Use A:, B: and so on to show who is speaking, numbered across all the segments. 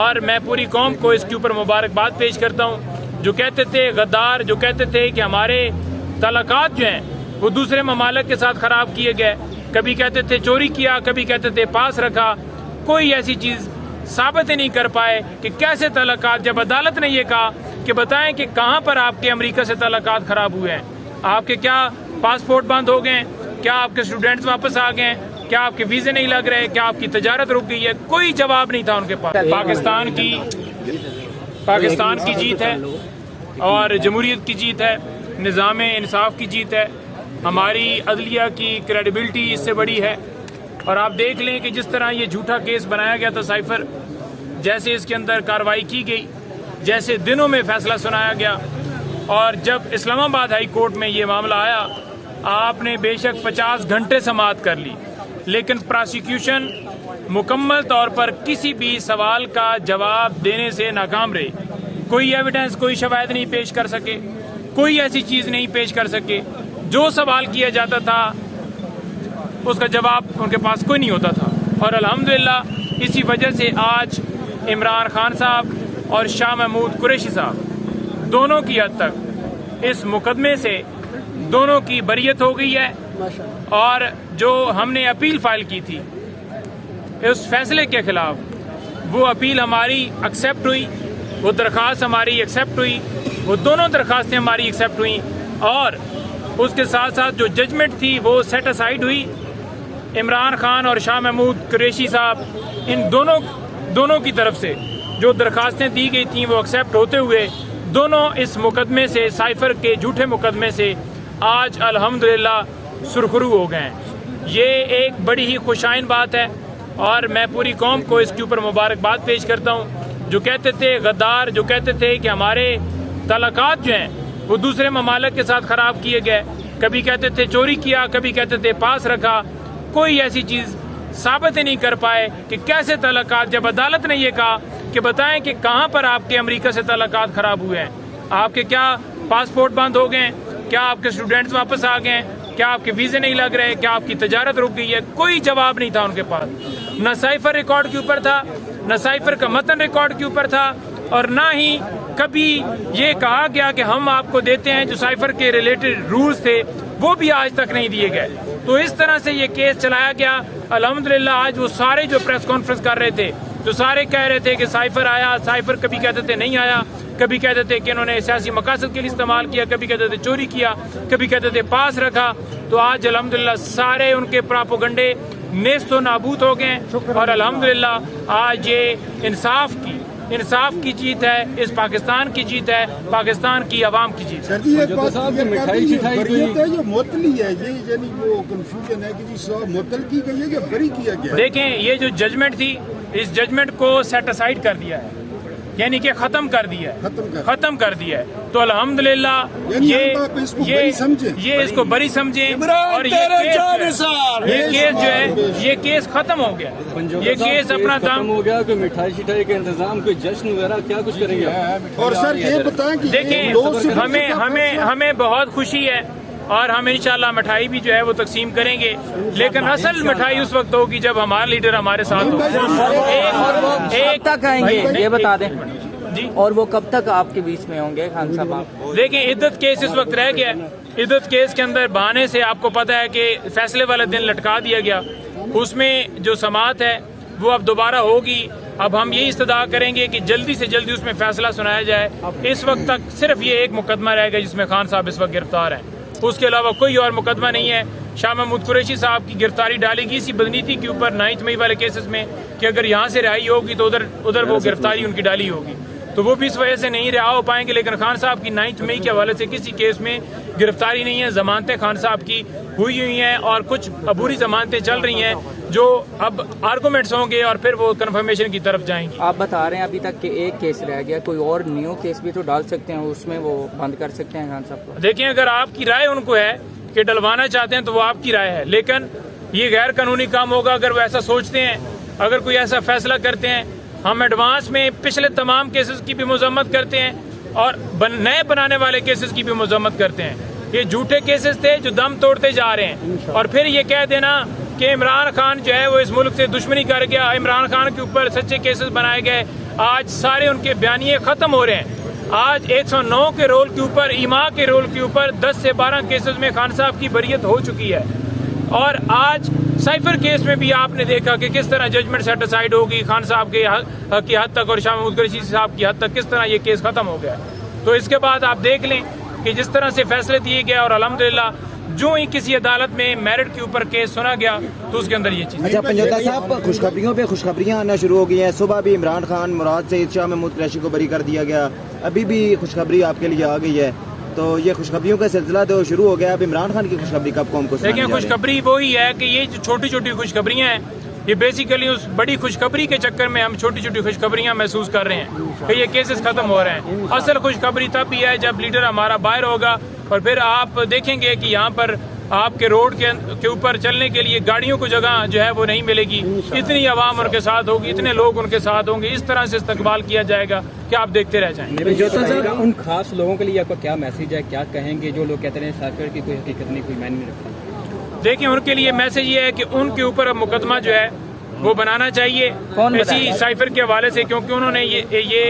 A: और मैं पूरी कौम को इसके ऊपर मुबारकबाद पेश करता हूँ। जो कहते थे गद्दार, जो कहते थे कि हमारे तलाकात जो हैं वो दूसरे ममालिक के साथ ख़राब किए गए, कभी कहते थे चोरी किया, कभी कहते थे पास रखा, कोई ऐसी चीज़ साबित ही नहीं कर पाए कि कैसे तलाकात। जब अदालत ने ये कहा कि बताएं कि कहाँ पर आपके अमेरिका से तलाकात ख़राब हुए हैं, आपके क्या पासपोर्ट बंद हो गए, क्या आपके स्टूडेंट्स वापस आ गए, क्या आपके वीज़े नहीं लग रहे, क्या आपकी तजारत रुक गई है, कोई जवाब नहीं था उनके पास। पाकिस्तान की जीत है और जमहूरियत की जीत है, निज़ाम इंसाफ की जीत है, हमारी अदलिया की क्रेडिबिलिटी इससे बड़ी है। और आप देख लें कि जिस तरह ये झूठा केस बनाया गया था साइफर, जैसे इसके अंदर कार्रवाई की गई, जैसे दिनों में फैसला सुनाया गया, और जब इस्लामाबाद हाई कोर्ट में ये मामला आया, आपने बेशक 50 घंटे समाअत कर ली, लेकिन प्रोसिक्यूशन मुकम्मल तौर पर किसी भी सवाल का जवाब देने से नाकाम रही। कोई एविडेंस, कोई शवाहिद नहीं पेश कर सके, कोई ऐसी चीज़ नहीं पेश कर सके। जो सवाल किया जाता था उसका जवाब उनके पास कोई नहीं होता था। और अल्हम्दुलिल्लाह इसी वजह से आज इमरान खान साहब और शाह महमूद कुरैशी साहब दोनों की हद तक इस मुकदमे से दोनों की बरियत हो गई है। और जो हमने अपील फाइल की थी उस फैसले के खिलाफ, वो अपील हमारी एक्सेप्ट हुई, वो दरख्वास्त हमारी एक्सेप्ट हुई, वो दोनों दरख्वास्तें हमारी एक्सेप्ट हुई, और उसके साथ साथ जो जजमेंट थी वो सेट असाइड हुई। इमरान खान और शाह महमूद कुरैशी साहब, इन दोनों की तरफ से जो दरख्वास्तें दी गई थी वो एक्सेप्ट होते हुए दोनों इस मुकदमे से, साइफर के झूठे मुकदमे से आज अल्हम्दुलिल्लाह सुरखरू हो गए हैं। ये एक बड़ी ही खुशाइन बात है और मैं पूरी कौम को इसके ऊपर मुबारकबाद पेश करता हूँ। जो कहते थे गद्दार, जो कहते थे कि हमारे तलाकात जो हैं वो दूसरे ममालिक के साथ ख़राब किए गए, कभी कहते थे चोरी किया, कभी कहते थे पास रखा, कोई ऐसी चीज़ साबित ही नहीं कर पाए कि कैसे तलाकात। जब अदालत ने ये कहा कि बताएं कि कहाँ पर आपके अमेरिका से तलाकात ख़राब हुए हैं, आपके क्या पासपोर्ट बंद हो गए, क्या आपके स्टूडेंट्स वापस आ गए, क्या आपके वीज़े नहीं लग रहे, क्या आपकी तजारत रुक गई है, कोई जवाब नहीं था उनके पास। न साइफर रिकॉर्ड के ऊपर था, न साइफर का मतन रिकॉर्ड के ऊपर था, और ना ही कभी ये कहा गया कि हम आपको देते हैं जो साइफर के रिलेटेड रूल्स थे वो भी आज तक नहीं दिए गए। तो इस तरह से ये केस चलाया गया। अल्हम्दुलिल्लाह आज वो सारे जो प्रेस कॉन्फ्रेंस कर रहे थे, जो सारे कह रहे थे कि साइफर आया, साइफर कभी कहते थे नहीं आया, कभी कहते थे कि इन्होंने सियासी मकासद के लिए इस्तेमाल किया, कभी कहते थे चोरी किया, कभी कहते थे पास रखा, तो आज अल्हम्दुलिल्लाह सारे उनके प्रोपेगेंडे नेस्तो नाबूद हो गए। और अल्हम्दुलिल्लाह आज ये इंसाफ की जीत है, इस पाकिस्तान की जीत है, पाकिस्तान की आवाम की जीत है।
B: जो मुअत्तली है ये, यानी वो कंफ्यूजन है कि जी मुअत्तल की गई है या बरी किया गया।
A: देखें, ये जो जजमेंट थी, इस जजमेंट को सेट असाइड कर दिया है, यानी कि खत्म कर दिया है। तो अल्हम्दुलिल्लाह ये इसको बरी समझे और ये केस जो है ये केस खत्म हो गया, ये केस अपना काम
C: हो गया। कोई मिठाई शिठाई का इंतजाम, कोई जश्न वगैरह क्या कुछ करेंगे?
B: और सर ये बताएं कि
A: देखें, हमें बहुत खुशी है और हम इंशाल्लाह मिठाई भी जो है वो तकसीम करेंगे, लेकिन असल मिठाई उस वक्त होगी जब हमारा लीडर हमारे साथ हो।
D: एक तक आएंगे ये बता दें
A: जी,
D: और वो कब तक आपके बीच में होंगे खान साहब?
A: देखिए, इद्दत केस इस वक्त रह गया। इद्दत केस के अंदर बहाने से आपको पता है कि फैसले वाले दिन लटका दिया गया, उसमें जो समाअत है वो अब दोबारा होगी। अब हम यही इस्तदा करेंगे कि जल्दी से जल्दी उसमें फैसला सुनाया जाए। इस वक्त तक सिर्फ ये एक मुकदमा रह गया जिसमें खान साहब इस वक्त गिरफ्तार हैं, उसके अलावा कोई और मुकदमा नहीं है। शाह महमूद कुरैशी साहब की गिरफ्तारी डालेगी इसी बदनीति के ऊपर 9 मई वाले केसेस में कि अगर यहाँ से रिहाई होगी तो उधर वो गिरफ्तारी उनकी डाली होगी, तो वो भी इस वजह से नहीं रिहा हो पाएंगे। लेकिन खान साहब की 9 मई के हवाले से किसी केस में गिरफ्तारी नहीं है। जमानतें खान साहब की हुई हैं और कुछ अबूरी जमानतें चल रही हैं जो अब आर्गूमेंट्स होंगे और फिर वो कन्फर्मेशन की तरफ जाएंगी।
D: आप बता रहे हैं अभी तक कि एक केस रह गया, कोई और न्यू केस भी तो डाल सकते हैं, उसमें वो बंद कर सकते हैं खान साहब को?
A: देखिए, अगर आपकी राय उनको है कि डलवाना चाहते हैं तो वो आपकी राय है, लेकिन ये गैर कानूनी काम होगा अगर वो ऐसा सोचते हैं, अगर कोई ऐसा फैसला करते हैं। हम एडवांस में पिछले तमाम केसेस की भी मजम्मत करते हैं और नए बनाने वाले केसेस की भी मजम्मत करते हैं। ये झूठे केसेस थे जो दम तोड़ते जा रहे हैं, और फिर ये कह देना कि इमरान खान जो है वो इस मुल्क से दुश्मनी कर गया, इमरान खान के ऊपर सच्चे केसेस बनाए गए, आज सारे उनके बयानिए ख़त्म हो रहे हैं। आज 109 के रोल के ऊपर, ईमा के रोल के ऊपर 10 से 12 केसेस में खान साहब की बरियत हो चुकी है। और आज साइफर केस में भी आपने देखा कि किस तरह जजमेंट सेटिसाइड होगी खान साहब की हद तक और शाह महमूद कुरैशी साहब की हद तक, किस तरह ये केस ख़त्म हो गया। तो इसके बाद आप देख लें कि जिस तरह से फैसले दिए गए और अल्हम्दुलिल्लाह जो ही किसी अदालत में मेरिट के ऊपर केस सुना गया तो उसके अंदर ये चीज़।
E: अच्छा पंजोता साहब, खुशखबरियों पे खुशखबरियां आना शुरू हो गई हैं। सुबह भी इमरान खान, मुराद सईद, शाह महमूद कुरैशी को बरी कर दिया गया। अभी भी खुशखबरी आपके लिए आ गई है, तो ये खुशखबरियों का सिलसिला तो शुरू हो गया। अब इमरान खान की खुशखबरी कब कौम को सुनाने जा रहे हैं?
A: खुशखबरी वही है कि ये जो छोटी छोटी खुशखबरियां हैं, ये बेसिकली उस बड़ी खुशखबरी के चक्कर में हम छोटी छोटी खुशखबरियां महसूस कर रहे हैं कि ये केसेस खत्म हो रहे हैं। असल खुशखबरी तब भी है जब लीडर हमारा बाहर होगा और फिर आप देखेंगे कि यहाँ पर आपके रोड के ऊपर चलने के लिए गाड़ियों को जगह जो है वो नहीं मिलेगी। इतनी आवाम उनके साथ होगी, इतने लोग उनके साथ होंगे, इस तरह से इस्तकबाल किया जाएगा कि आप देखते रह जाएंगे।
C: उन खास लोगों के लिए आपका क्या मैसेज है, क्या कहेंगे जो लोग कहते हैं साइफर की कोई हकीकत नहीं, कोई मायने नहीं रखता?
A: देखिए, उनके लिए मैसेज ये है कि उनके ऊपर अब मुकदमा जो है वो बनाना चाहिए इसी साइफर के हवाले से, क्योंकि उन्होंने ये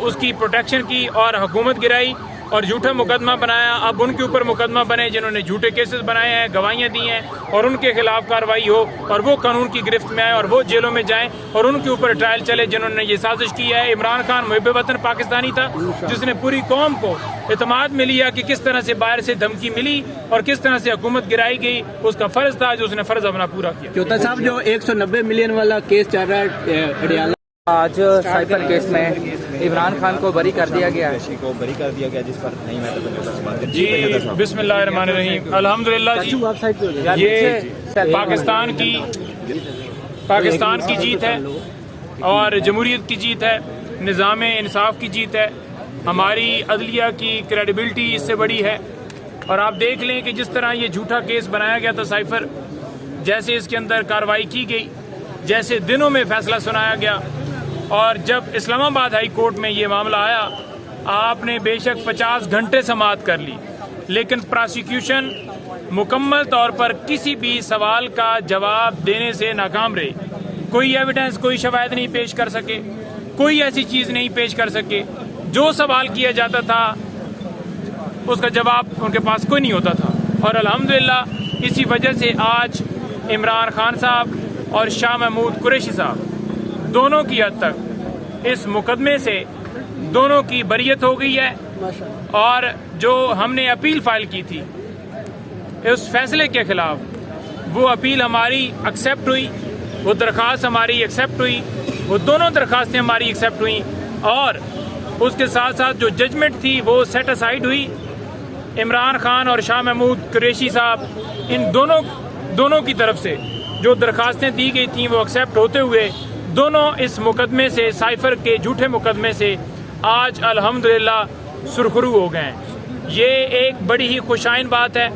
A: उसकी प्रोटेक्शन की और हुकूमत गिराई और झूठा मुकदमा बनाया। अब उनके ऊपर मुकदमा बने जिन्होंने झूठे केसेस बनाए हैं, गवाहियां दी हैं, और उनके खिलाफ कार्रवाई हो और वो कानून की गिरफ्त में आए और वो जेलों में जाएं और उनके ऊपर ट्रायल चले जिन्होंने ये साजिश की है। इमरान खान मुहिब वतन पाकिस्तानी था जिसने पूरी कौम को एतमाद में लिया कि किस तरह से बाहर से धमकी मिली और किस तरह से हुकूमत गिराई गई, उसका फर्ज था जो उसने फर्ज अपना पूरा किया।
C: चौथा साहब, जो 190 मिलियन वाला केस चल रहा है अडियाला,
D: आज साइफर केस में इमरान खान को बरी कर दिया गया है।
E: को बरी कर दिया गया, जिस पर नहीं मैं तो
A: जी बिस्मिल्लाहिर्रहमानिर्रहीम, अल्हम्दुलिल्लाह जी, ये पाकिस्तान की जीत है और जमहूरियत की जीत है, निज़ाम इंसाफ की जीत है, हमारी अदलिया की क्रेडिबिलिटी इससे बड़ी है। और आप देख लें कि जिस तरह ये झूठा केस बनाया गया था साइफर, जैसे इसके अंदर कार्रवाई की गई, जैसे दिनों में फैसला सुनाया गया, और जब इस्लामाबाद हाई कोर्ट में ये मामला आया, आपने बेशक 50 घंटे समाअत कर ली, लेकिन प्रोसिक्यूशन मुकम्मल तौर पर किसी भी सवाल का जवाब देने से नाकाम रही। कोई एविडेंस, कोई शवाहिद नहीं पेश कर सके, कोई ऐसी चीज़ नहीं पेश कर सके। जो सवाल किया जाता था उसका जवाब उनके पास कोई नहीं होता था। और अल्हम्दुलिल्लाह इसी वजह से आज इमरान खान साहब और शाह महमूद कुरैशी साहब दोनों की हद तक इस मुकदमे से दोनों की बरियत हो गई है। और जो हमने अपील फाइल की थी उस फैसले के खिलाफ, वो अपील हमारी एक्सेप्ट हुई, वो दरख्वास्त हमारी एक्सेप्ट हुई, वो दोनों दरख्वास्तें हमारी एक्सेप्ट हुई, और उसके साथ साथ जो जजमेंट थी वो सेट असाइड हुई। इमरान खान और शाह महमूद कुरैशी साहब, इन दोनों की तरफ से जो दरख्वास्तें दी गई थी वो एक्सेप्ट होते हुए दोनों इस मुकदमे से, साइफर के झूठे मुकदमे से आज अल्हम्दुलिल्लाह सुरखरू हो गए हैं। ये एक बड़ी ही खुशाइन बात है